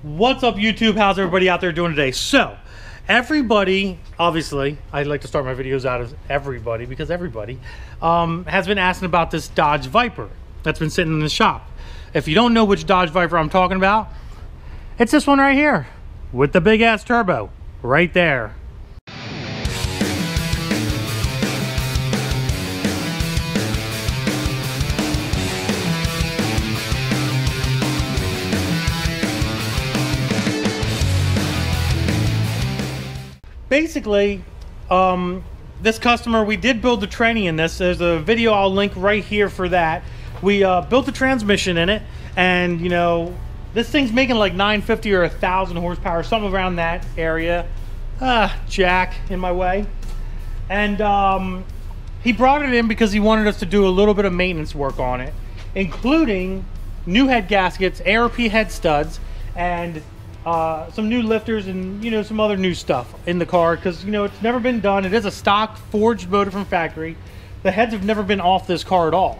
What's up, YouTube? How's everybody out there doing today? So, everybody, obviously, I like to start my videos out as everybody because everybody has been asking about this Dodge Viper that's been sitting in the shop. If you don't know which Dodge Viper I'm talking about, it's this one right here with the big ass turbo right there. Basically, this customer, we did build the tranny in this. There's a video I'll link right here for that. We built the transmission in it, and you know, this thing's making like 950 or 1,000 horsepower, something around that area. Jack in my way. And he brought it in because he wanted us to do a little bit of maintenance work on it, including new head gaskets, ARP head studs, and some new lifters, and you know, some other new stuff in the car, because you know, it's never been done. It is a stock forged motor from factory. The heads have never been off this car at all.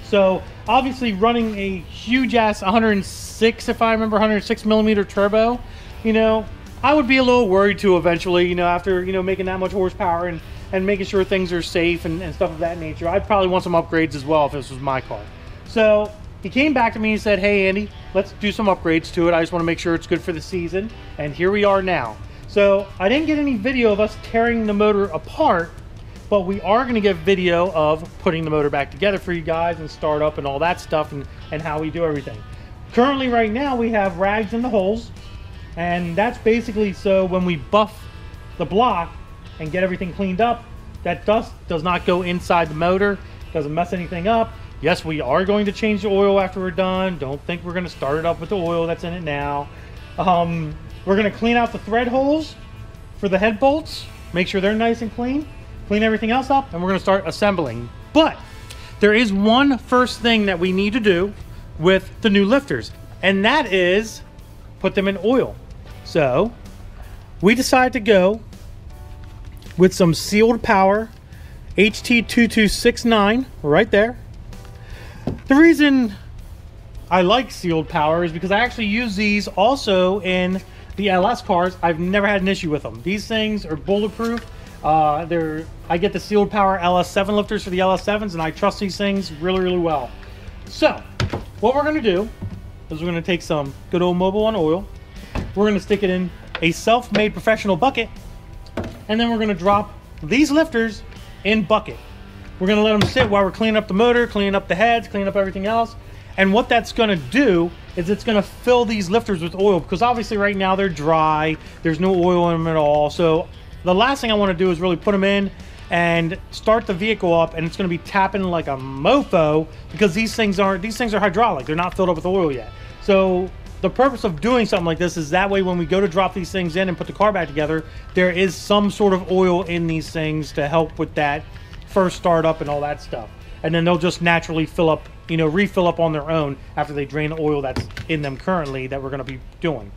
So obviously running a huge ass 106, if I remember, 106 millimeter turbo, you know, I would be a little worried too eventually, you know, after, you know, making that much horsepower and making sure things are safe and stuff of that nature. I'd probably want some upgrades as well if this was my car. So he came back to me and said, hey Andy, let's do some upgrades to it. I just want to make sure it's good for the season. And here we are now. So I didn't get any video of us tearing the motor apart, but we are going to get video of putting the motor back together for you guys and start up and all that stuff, and how we do everything. Currently right now we have rags in the holes, and that's basically so when we buff the block and get everything cleaned up, that dust does not go inside the motor, doesn't mess anything up. Yes, we are going to change the oil after we're done. Don't think we're going to start it up with the oil that's in it now. We're going to clean out the thread holes for the head bolts, make sure they're nice and clean, clean everything else up, and we're going to start assembling. But there is one first thing that we need to do with the new lifters, and that is put them in oil. So we decided to go with some Sealed Power HT2269 right there. The reason I like Sealed Power is because I actually use these also in the LS cars. I've never had an issue with them. These things are bulletproof. I get the Sealed Power LS7 lifters for the LS7s, and I trust these things really, really well. So what we're going to do is we're going to take some good old Mobil 1 oil. We're going to stick it in a self-made professional bucket, and then we're going to drop these lifters in bucket. We're going to let them sit while we're cleaning up the motor, cleaning up the heads, cleaning up everything else. And what that's going to do is it's going to fill these lifters with oil, because obviously right now they're dry. There's no oil in them at all. So the last thing I want to do is really put them in and start the vehicle up, and it's going to be tapping like a mofo, because these things are hydraulic. They're not filled up with oil yet. So the purpose of doing something like this is that way when we go to drop these things in and put the car back together, there is some sort of oil in these things to help with that first start up and all that stuff. And then they'll just naturally fill up, you know, refill up on their own after they drain the oil that's in them currently that we're going to be doing.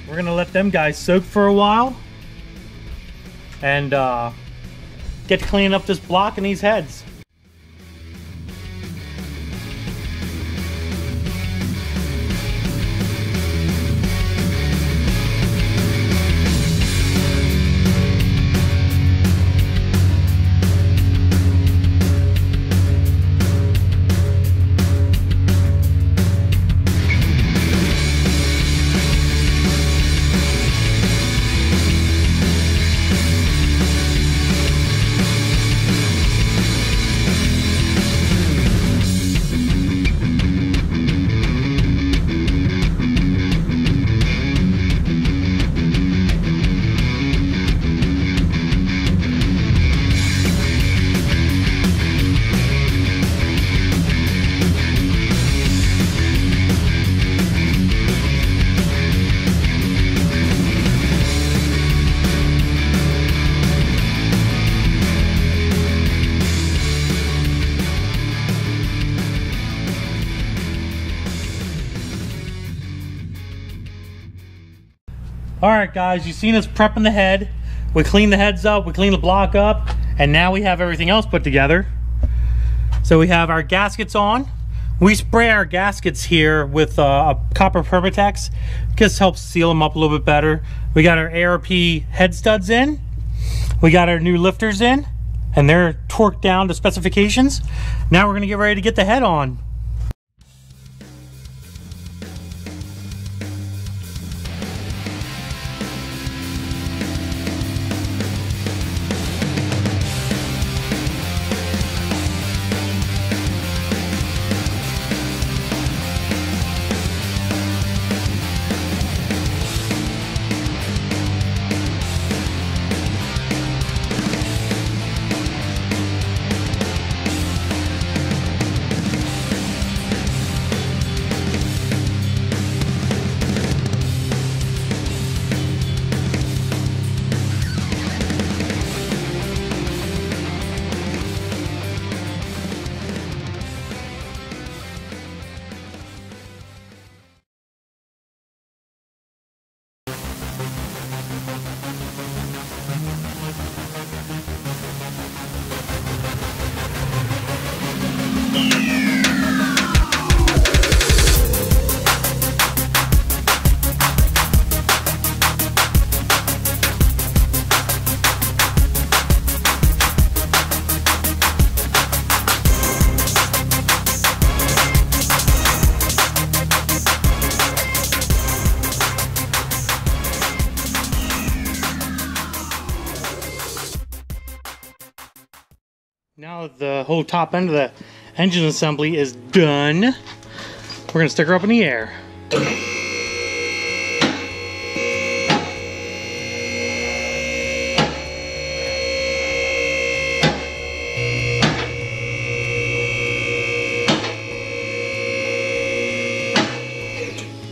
We're gonna let them guys soak for a while and get to cleaning up this block and these heads. All right, guys, you've seen us prepping the head. We cleaned the heads up, we cleaned the block up, and now we have everything else put together. So we have our gaskets on. We spray our gaskets here with a copper Permatex. Just helps seal them up a little bit better. We got our ARP head studs in. We got our new lifters in, and they're torqued down to specifications. Now we're gonna get ready to get the head on. Now the whole top end of the engine assembly is done, we're going to stick her up in the air.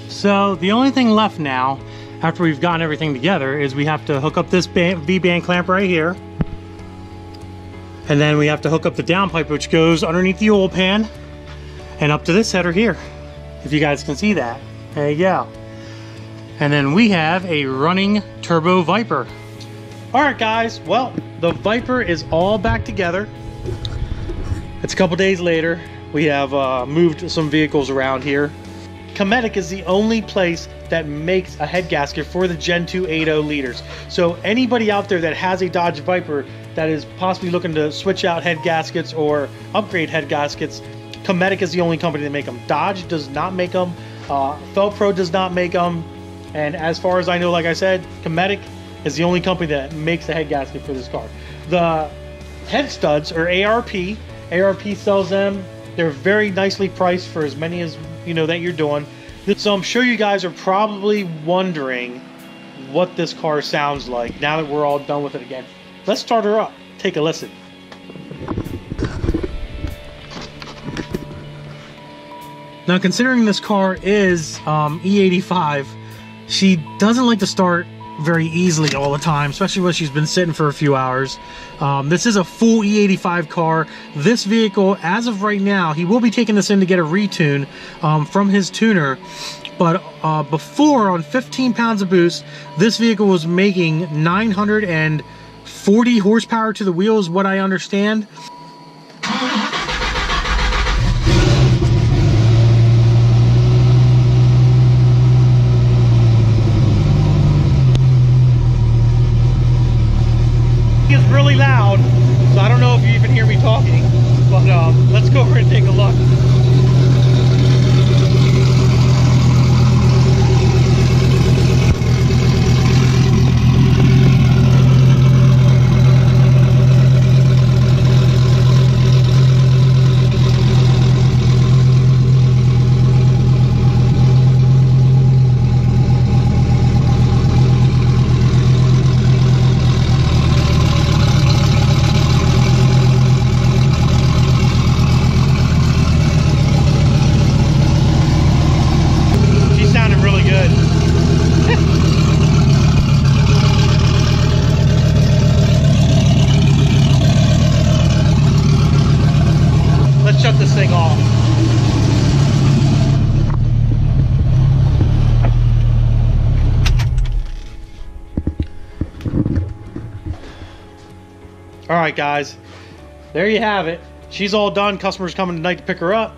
So the only thing left now, after we've gotten everything together, is we have to hook up this V-band clamp right here. And then we have to hook up the downpipe, which goes underneath the oil pan and up to this header here, if you guys can see that. There you go. And then we have a running turbo Viper. All right, guys, well, the Viper is all back together. It's a couple days later. We have moved some vehicles around here. Cometic is the only place that makes a head gasket for the Gen 2 8.0 liters. So anybody out there that has a Dodge Viper that is possibly looking to switch out head gaskets or upgrade head gaskets, Cometic is the only company that make them. Dodge does not make them. Felpro does not make them. And as far as I know, like I said, Cometic is the only company that makes the head gasket for this car. The head studs are ARP. ARP sells them. They're very nicely priced for as many as you know that you're doing. So I'm sure you guys are probably wondering what this car sounds like now that we're all done with it again. Let's start her up. Take a listen. Now, considering this car is E85, she doesn't like to start very easily all the time, especially when she's been sitting for a few hours. This is a full E85 car. This vehicle, as of right now, he will be taking this in to get a retune from his tuner. But before, on 15 pounds of boost, this vehicle was making 940 horsepower to the wheels, what I understand. It's really loud, so I don't know if you even hear me talking, but let's go over and take a look. Shut this thing off. All right, guys, there you have it. She's all done. Customer's coming tonight to pick her up.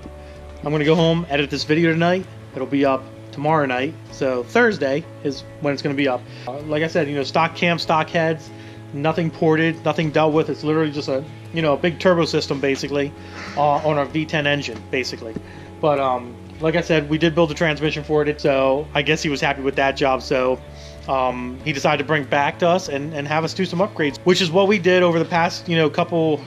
I'm gonna go home, edit this video tonight. It'll be up tomorrow night, so Thursday is when it's gonna be up. Like I said, you know, stock cam, stock heads, nothing ported, nothing dealt with. It's literally just a, you know, a big turbo system basically on our V10 engine basically. But like I said, we did build a transmission for it, so I guess he was happy with that job. So he decided to bring it back to us and have us do some upgrades, which is what we did over the past, you know, couple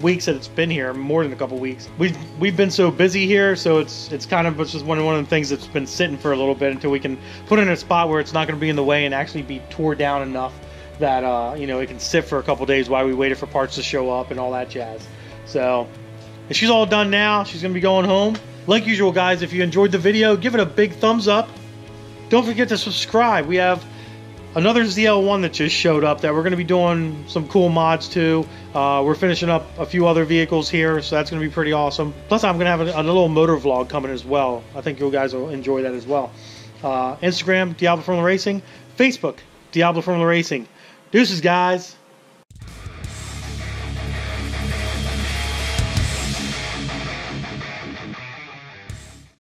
weeks that it's been here, more than a couple weeks. We've been so busy here, so it's kind of just one of the things that's been sitting for a little bit until we can put it in a spot where it's not going to be in the way and actually be tore down enough that you know, it can sit for a couple days while we waited for parts to show up and all that jazz. So she's all done now. She's going to be going home. Like usual, guys, if you enjoyed the video, give it a big thumbs up. Don't forget to subscribe. We have another ZL1 that just showed up that we're going to be doing some cool mods to. We're finishing up a few other vehicles here, so that's going to be pretty awesome. Plus, I'm going to have a little motor vlog coming as well. I think you guys will enjoy that as well. Instagram, Diablo Formula Racing. Facebook, Diablo Formula Racing. Deuces, guys.